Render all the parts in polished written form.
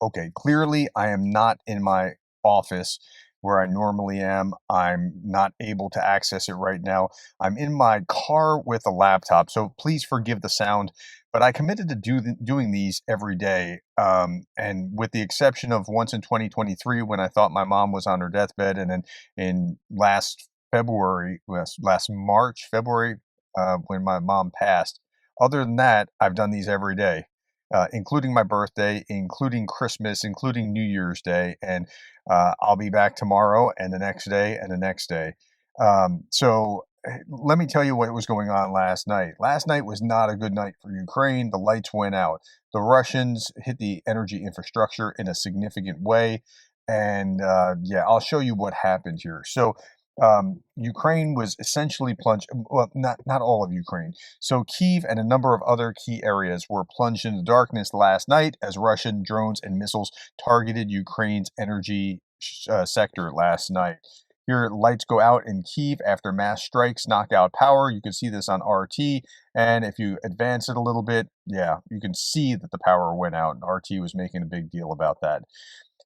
Okay, clearly I am not in my office where I normally am. I'm not able to access it right now. I'm in my car with a laptop, so please forgive the sound. But I committed to doing these every day, and with the exception of once in 2023 when I thought my mom was on her deathbed, and then in last March, February, when my mom passed. Other than that, I've done these every day, including my birthday, including Christmas, including New Year's Day, and I'll be back tomorrow and the next day and the next day. Let me tell you what was going on last night. Last night was not a good night for Ukraine. The lights went out. The Russians hit the energy infrastructure in a significant way. And yeah, I'll show you what happened here. Ukraine was essentially plunged, well, not all of Ukraine. So Kyiv and a number of other key areas were plunged into darkness last night as Russian drones and missiles targeted Ukraine's energy sector last night. Here, lights go out in Kyiv after mass strikes knock out power. You can see this on RT, and if you advance it a little bit, yeah, you can see that the power went out, and RT was making a big deal about that.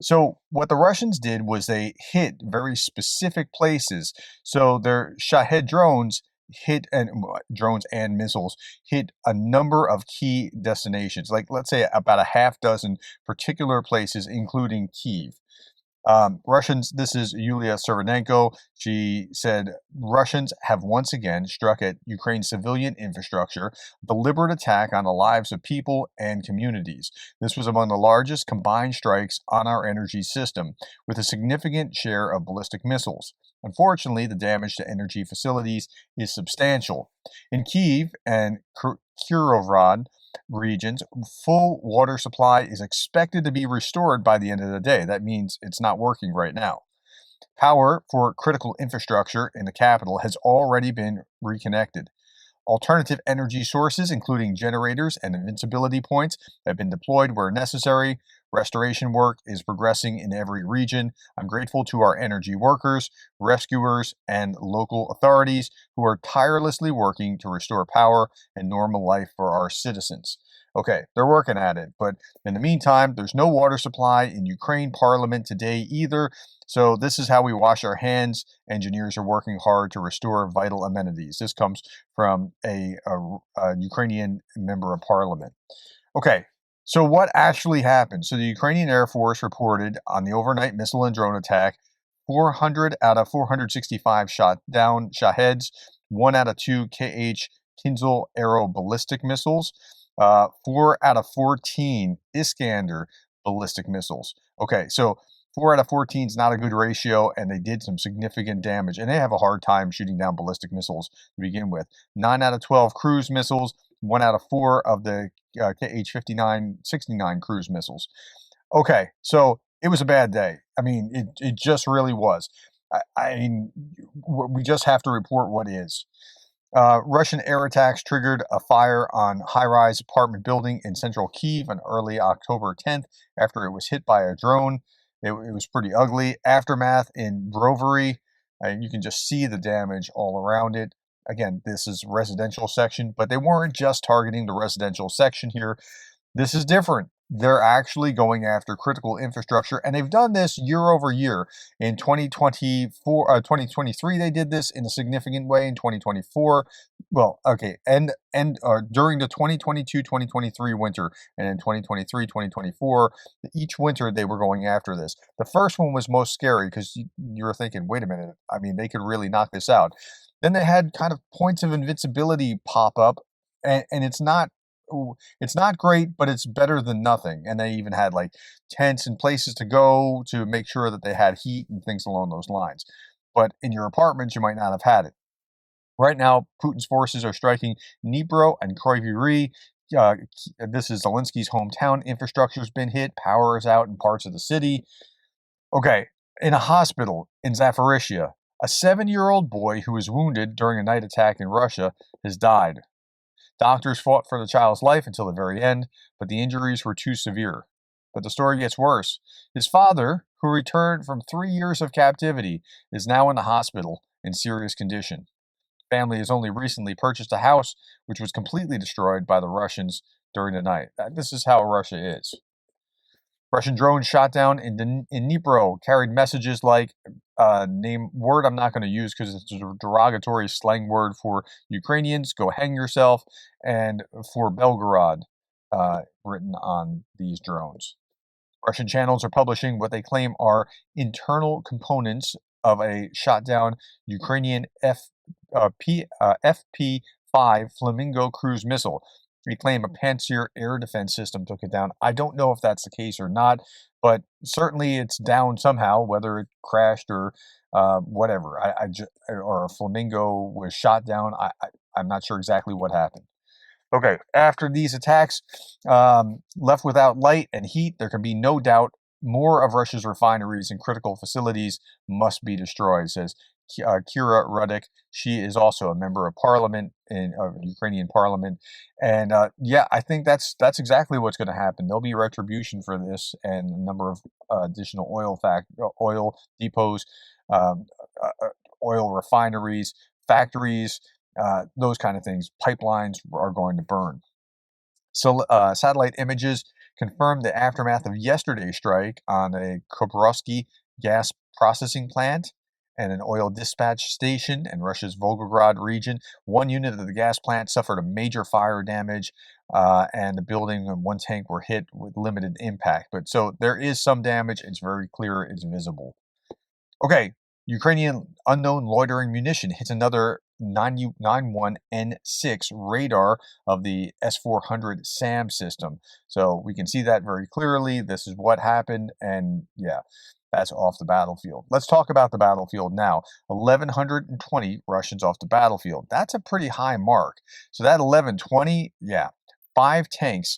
So what the Russians did was they hit very specific places. So their Shahed drones and missiles hit a number of key destinations, like let's say about a half dozen particular places, including Kyiv. Russians, this is Yulia Servanenko. She said Russians have once again struck at Ukraine's civilian infrastructure, deliberate attack on the lives of people and communities. This was among the largest combined strikes on our energy system, with a significant share of ballistic missiles. Unfortunately, the damage to energy facilities is substantial. In Kyiv and Kirovrad, regions, full water supply is expected to be restored by the end of the day. That means it's not working right now. Power for critical infrastructure in the capital has already been reconnected. Alternative energy sources, including generators and invincibility points, have been deployed where necessary. Restoration work is progressing in every region. I'm grateful to our energy workers, rescuers, and local authorities who are tirelessly working to restore power and normal life for our citizens. Okay, they're working at it, but in the meantime, there's no water supply in Ukraine Parliament today either. So this is how we wash our hands. Engineers are working hard to restore vital amenities. This comes from a Ukrainian member of parliament. Okay, so what actually happened? So the Ukrainian Air Force reported on the overnight missile and drone attack 400 out of 465 shot down Shaheds, 1 out of 2 KH Kinzhal aero ballistic missiles, 4 out of 14 Iskander ballistic missiles. Okay, so 4 out of 14 is not a good ratio, and they did some significant damage. And they have a hard time shooting down ballistic missiles to begin with. 9 out of 12 cruise missiles, 1 out of 4 of the KH-59-69 cruise missiles. Okay, so it was a bad day. I mean, it just really was. I mean, we just have to report what is. Russian air attacks triggered a fire on high-rise apartment building in central Kyiv on early October 10th after it was hit by a drone. It was pretty ugly. Aftermath in Brovary, and you can just see the damage all around it. Again, this is residential section, but they weren't just targeting the residential section here. This is different. They're actually going after critical infrastructure, and they've done this year over year. In 2023, they did this in a significant way. In 2024, well, okay, and during the 2022-2023 winter, and in 2023-2024, each winter they were going after this. The first one was most scary because you were thinking, wait a minute, I mean, they could really knock this out. Then they had kind of points of invincibility pop up, and it's not great, but it's better than nothing. And they even had like tents and places to go to make sure that they had heat and things along those lines. But in your apartments, you might not have had it. Right now, Putin's forces are striking Dnipro and Kryvyi. This is Zelensky's hometown. Infrastructure's been hit. Power is out in parts of the city. Okay, in a hospital in Zaporizhia, a 7-year-old boy who was wounded during a night attack in Russia has died. Doctors fought for the child's life until the very end, but the injuries were too severe. But the story gets worse. His father, who returned from 3 years of captivity, is now in the hospital in serious condition. Family has only recently purchased a house which was completely destroyed by the Russians during the night. This is how Russia is. Russian drones shot down in Dnipro carried messages like name word I'm not going to use because it's a derogatory slang word for Ukrainians. Go hang yourself, and for Belgorod, written on these drones. Russian channels are publishing what they claim are internal components of a shot down Ukrainian FP-5 Flamingo cruise missile. They claim a Pantsir air defense system took it down. I don't know if that's the case or not, but certainly it's down somehow, whether it crashed or whatever. Or a Flamingo was shot down. I'm not sure exactly what happened. Okay, after these attacks, left without light and heat, there can be no doubt more of Russia's refineries and critical facilities must be destroyed, says Kira Rudik. She is also a member of parliament in Ukrainian parliament, and yeah, I think that's exactly what's going to happen. There'll be retribution for this, and a number of additional oil depots, um, oil refineries, factories, those kind of things. Pipelines are going to burn. So, satellite images confirmed the aftermath of yesterday's strike on a Kobrovsky gas processing plant and an oil dispatch station in Russia's Volgograd region. One unit of the gas plant suffered a major fire damage, and the building and one tank were hit with limited impact. But so there is some damage. It's very clear. It's visible. Okay, Ukrainian unknown loitering munition hits another 91N6 radar of the S-400 SAM system. So we can see that very clearly. This is what happened, and yeah, that's off the battlefield. Let's talk about the battlefield now. 1,120 Russians off the battlefield. That's a pretty high mark. So that 1,120, yeah, 5 tanks.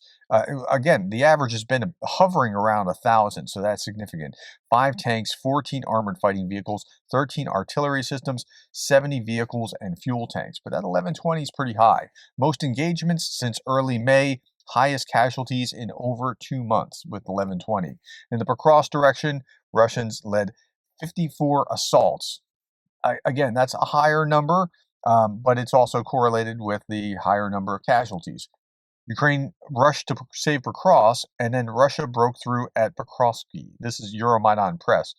Again, the average has been hovering around 1,000, so that's significant. 5 tanks, 14 armored fighting vehicles, 13 artillery systems, 70 vehicles, and fuel tanks. But that 1,120 is pretty high. Most engagements since early May, highest casualties in over 2 months with 1,120. In the Pokrovsk direction, Russians led 54 assaults. Again, that's a higher number, but it's also correlated with the higher number of casualties. Ukraine rushed to save Pokrovsk, and then Russia broke through at Pokrovsky. This is Euromaidan Press.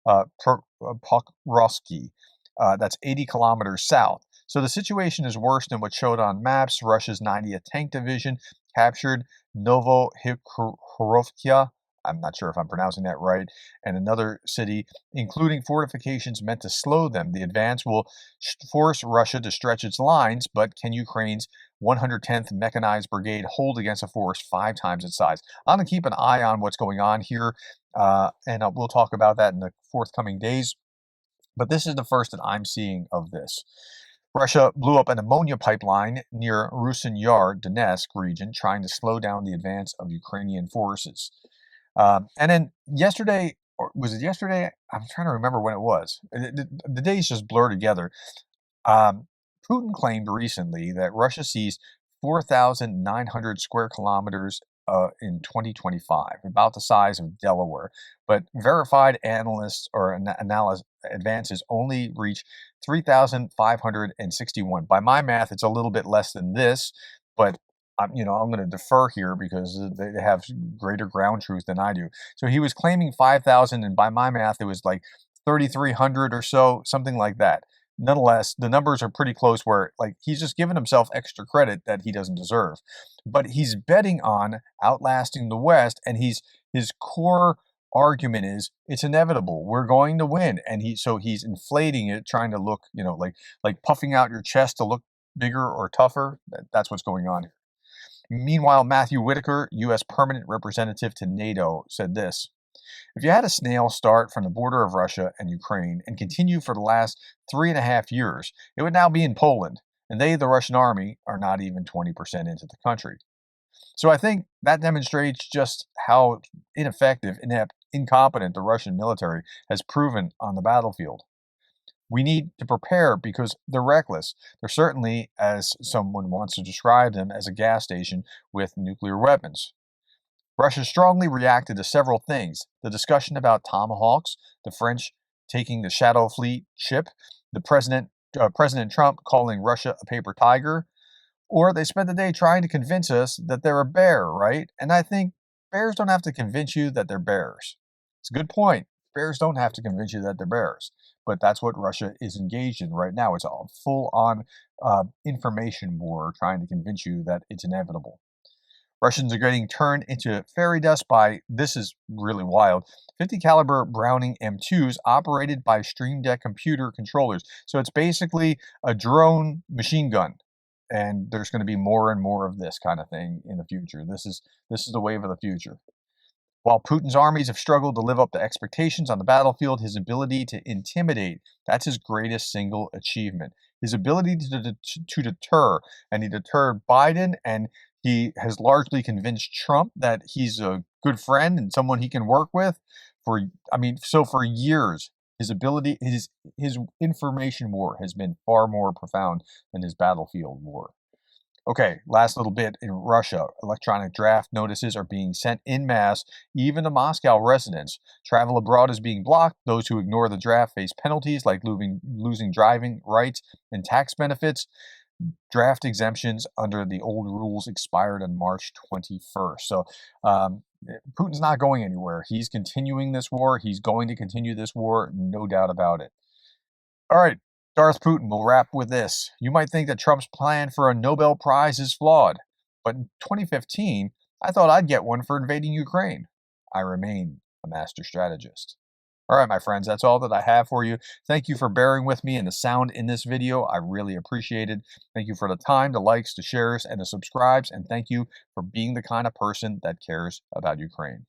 Pokrovsky. That's 80 kilometers south. So the situation is worse than what showed on maps. Russia's 90th Tank Division captured Novohikhorovka. I'm not sure if I'm pronouncing that right, and another city, including fortifications meant to slow them. The advance will force Russia to stretch its lines, but can Ukraine's 110th Mechanized Brigade hold against a force 5 times its size? I'm going to keep an eye on what's going on here, and we'll talk about that in the forthcoming days. But this is the first that I'm seeing of this. Russia blew up an ammonia pipeline near Rusin Yar, Donetsk region, trying to slow down the advance of Ukrainian forces. And then yesterday, or was it yesterday? I'm trying to remember when it was. The days just blur together. Um, Putin claimed recently that Russia seized 4,900 square kilometers in 2025, about the size of Delaware. But verified analysts or advances only reach 3,561. By my math, it's a little bit less than this, but I'm going to defer here because they have greater ground truth than I do. So he was claiming 5,000, and by my math, it was like 3,300 or so, something like that. Nonetheless, the numbers are pretty close where like he's just giving himself extra credit that he doesn't deserve. But he's betting on outlasting the West, and his core argument is it's inevitable. We're going to win. And he's inflating it, trying to look, like puffing out your chest to look bigger or tougher. That's what's going on here. Meanwhile, Matthew Whitaker, U.S. Permanent Representative to NATO, said this: if you had a snail start from the border of Russia and Ukraine and continue for the last 3.5 years, it would now be in Poland, and they, the Russian army, are not even 20% into the country. So I think that demonstrates just how ineffective, inept, incompetent the Russian military has proven on the battlefield. We need to prepare because they're reckless. They're certainly, as someone wants to describe them, as a gas station with nuclear weapons. Russia strongly reacted to several things: the discussion about Tomahawks, the French taking the Shadow Fleet ship, the President Trump calling Russia a paper tiger, or they spent the day trying to convince us that they're a bear, right? And I think bears don't have to convince you that they're bears. It's a good point. Bears don't have to convince you that they're bears, but that's what Russia is engaged in right now. It's a full-on information war trying to convince you that it's inevitable. Russians are getting turned into fairy dust by, this is really wild, 50 caliber Browning M2s operated by Stream Deck computer controllers. So it's basically a drone machine gun. And there's going to be more and more of this kind of thing in the future. This is the wave of the future. While Putin's armies have struggled to live up to expectations on the battlefield, his ability to intimidate, that's his greatest single achievement. His ability to deter, and he deterred Biden, and he has largely convinced Trump that he's a good friend and someone he can work with. For years, his ability, his information war has been far more profound than his battlefield war. Okay, last little bit. In Russia, electronic draft notices are being sent en masse, even to Moscow residents. Travel abroad is being blocked. Those who ignore the draft face penalties like losing driving rights and tax benefits. Draft exemptions under the old rules expired on March 21st. So Putin's not going anywhere. He's continuing this war. He's going to continue this war, no doubt about it. All right, Darth Putin, we'll wrap with this. You might think that Trump's plan for a Nobel Prize is flawed, but in 2015, I thought I'd get one for invading Ukraine. I remain a master strategist. All right, my friends, that's all that I have for you. Thank you for bearing with me and the sound in this video. I really appreciate it. Thank you for the time, the likes, the shares, and the subscribes, and thank you for being the kind of person that cares about Ukraine.